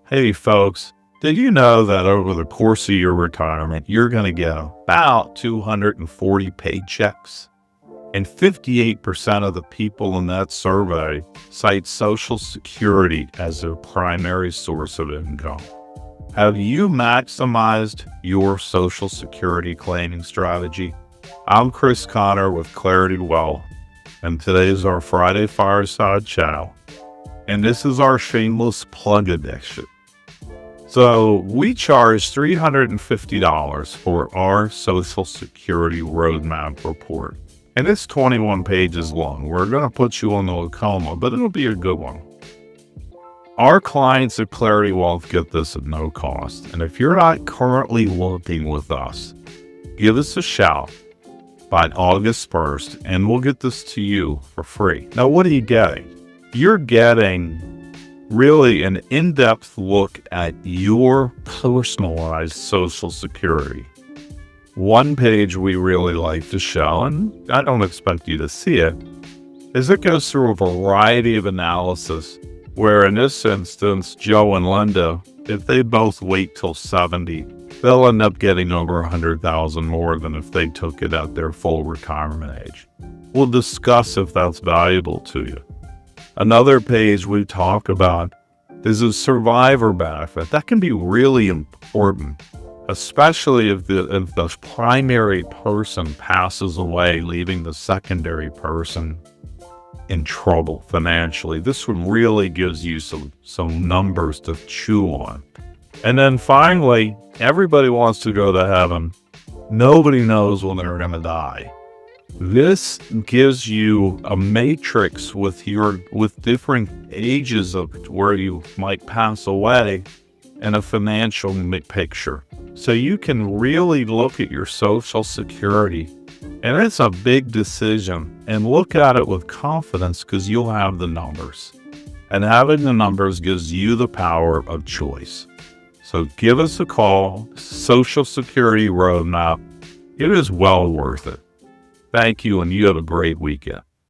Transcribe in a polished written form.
Hey folks, did you know that over the course of your retirement, you're going to get about 240 paychecks? And 58% of the people in that survey cite Social Security as their primary source of income. Have you maximized your Social Security claiming strategy? I'm Chris Connor with Clarity Wealth, and today is our Friday Fireside Chat. And this is our shameless plug edition. So we charge $350 for our Social Security Roadmap Report. And it's 21 pages long. We're going to put you on the coma, but it'll be a good one. Our clients at Clarity Wealth get this at no cost. And if you're not currently working with us, give us a shout by August 1st, and we'll get this to you for free. Now, what are you getting? You're getting really an in-depth look at your personalized Social Security. One page we really like to show, and I don't expect you to see it, is it goes through a variety of analysis where in this instance, Joe and Linda, if they both wait till 70, they'll end up getting over $100,000 more than if they took it at their full retirement age. We'll discuss if that's valuable to you. Another page we talk about is a survivor benefit. That can be really important, especially if the primary person passes away, leaving the secondary person in trouble financially. This one really gives you some numbers to chew on. And then finally, everybody wants to go to heaven. Nobody knows when they're going to die. This gives you a matrix with different ages of where you might pass away and a financial picture. So you can really look at your Social Security, and it's a big decision, and look at it with confidence because you'll have the numbers. And having the numbers gives you the power of choice. So give us a call, Social Security Roadmap. It is well worth it. Thank you, and you have a great weekend.